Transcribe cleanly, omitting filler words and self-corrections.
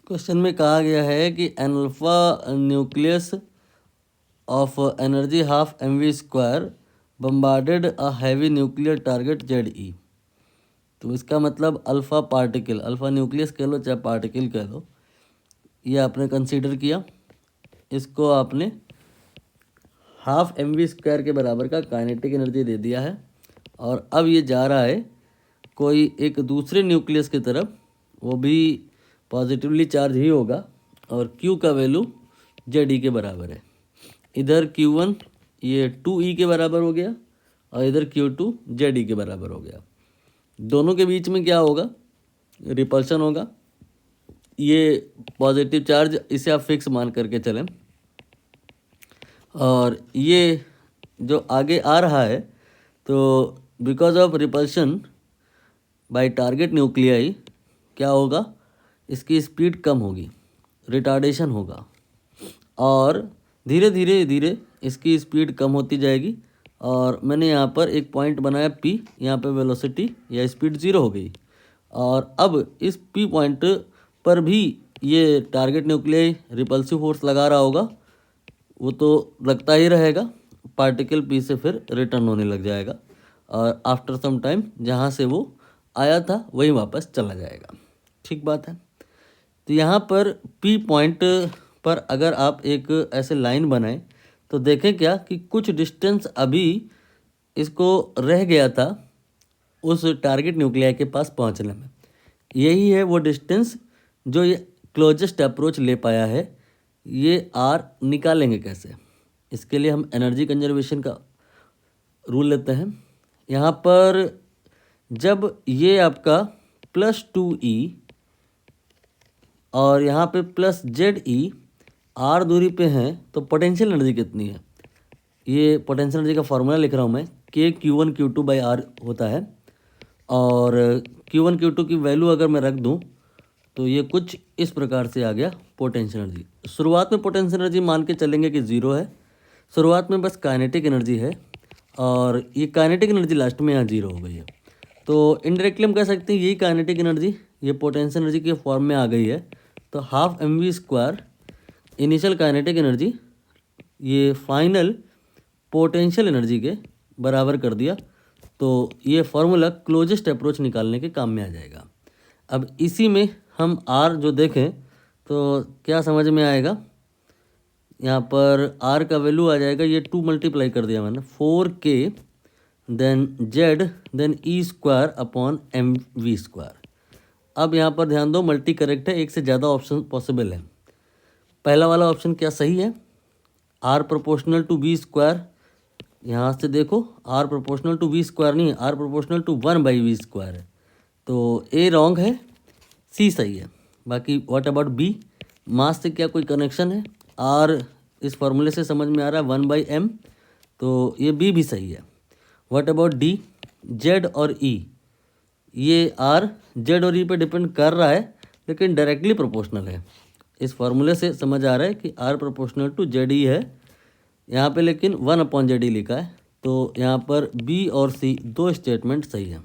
Question में कहा गया है कि an alpha nucleus of energy half mv square bombarded a heavy nuclear target ZE। तो इसका मतलब अल्फ़ा पार्टिकल, अल्फ़ा न्यूक्लियस कह लो चाहे पार्टिकल कह लो, ये आपने कंसीडर किया, इसको आपने हाफ mv स्क्वायर के बराबर का काइनेटिक एनर्जी दे दिया है और अब ये जा रहा है कोई एक दूसरे न्यूक्लियस की तरफ, वो भी पॉजिटिवली चार्ज ही होगा और Q का वैल्यू ZE के बराबर है। इधर Q1 ये 2E के बराबर हो गया और इधर Q2 ZE के बराबर हो गया। दोनों के बीच में क्या होगा? रिपल्शन होगा। ये पॉजिटिव चार्ज, इसे आप फिक्स मान करके चलें। और ये जो आगे आ रहा है तो because of repulsion by target nuclei क्या होगा? इसकी स्पीड कम होगी, रिटार्डेशन होगा और धीरे धीरे इसकी स्पीड कम होती जाएगी। और मैंने यहाँ पर एक पॉइंट बनाया P, यहाँ पे वेलोसिटी या स्पीड 0 हो गई और अब इस P पॉइंट पर भी ये टारगेट न्यूक्लियाई रिपल्सिव फोर्स लगा रहा होगा, वो तो लगता ही रहेगा, पार्टिकल P से फिर रिटर्न होने लग जाएगा और आफ्टर सम टाइम जहाँ से वो आया था वहीं वापस चला जाएगा। ठीक बात है। तो यहाँ पर P पॉइंट पर अगर आप एक ऐसे लाइन बनाएं तो देखें क्या कि कुछ डिस्टेंस अभी इसको रह गया था उस टारगेट न्यूक्लियाई के पास पहुँचने में। यही है वो डिस्टेंस जो ये क्लोजेस्ट अप्रोच ले पाया है। ये R निकालेंगे कैसे? इसके लिए हम एनर्जी कंजर्वेशन का रूल लेते हैं। यहाँ पर जब ये आपका +2E और यहाँ पे +ZE R दूरी पे हैं तो पोटेंशियल एनर्जी कितनी है? ये पोटेंशियल एनर्जी का फॉर्मूला लिख रहा हूँ मैं, K Q1 Q2 by R होता है और Q1 Q2 की वैल्यू अगर मैं रख दूँ तो ये कुछ इस प्रकार से आ गया पोटेंशियल एनर्जी। शुरुआत में पोटेंशियल एनर्जी मान के चलेंगे कि 0 है, शुरुआत में बस काइनेटिक एनर्जी है और ये काइनेटिक एनर्जी लास्ट में यहाँ 0 हो गई है। तो इनडायरेक्टली हम कह सकते हैं यही काइनेटिक एनर्जी ये पोटेंशियल एनर्जी के फॉर्म में आ गई है। तो half mv square initial kinetic energy ये फाइनल पोटेंशियल एनर्जी के बराबर कर दिया। तो ये फार्मूला क्लोजेस्ट अप्रोच निकालने के काम में आ जाएगा। अब इसी में हम R जो देखें तो क्या समझ में आएगा? यहाँ पर R का वैल्यू आ जाएगा, ये 2 मल्टीप्लाई कर दिया मैंने, 4K then Z then E square upon mv square. अब यहाँ पर ध्यान दो, मल्टी करेक्ट है, एक से ज़्यादा ऑप्शन पॉसिबल है। पहला वाला ऑप्शन क्या सही है? R proportional to V square. यहाँ से देखो R proportional to V square नहीं है, R proportional to 1/V square है। तो A रॉन्ग है, C सही है। बाकी व्हाट अबाउट B? मास से क्या कोई कनेक्शन है? R इस फॉर्मूले से समझ में आ रहा है 1/m, तो ये B भी सही है। What about D? Z और E, ये R Z और E पे डिपेंड कर रहा है लेकिन डायरेक्टली प्रोपोर्शनल है। इस फार्मूले से समझ आ रहा है कि R प्रोपोर्शनल टू ZE है, यहाँ पे लेकिन 1/ZE लिखा है। तो यहाँ पर B और C दो स्टेटमेंट सही है।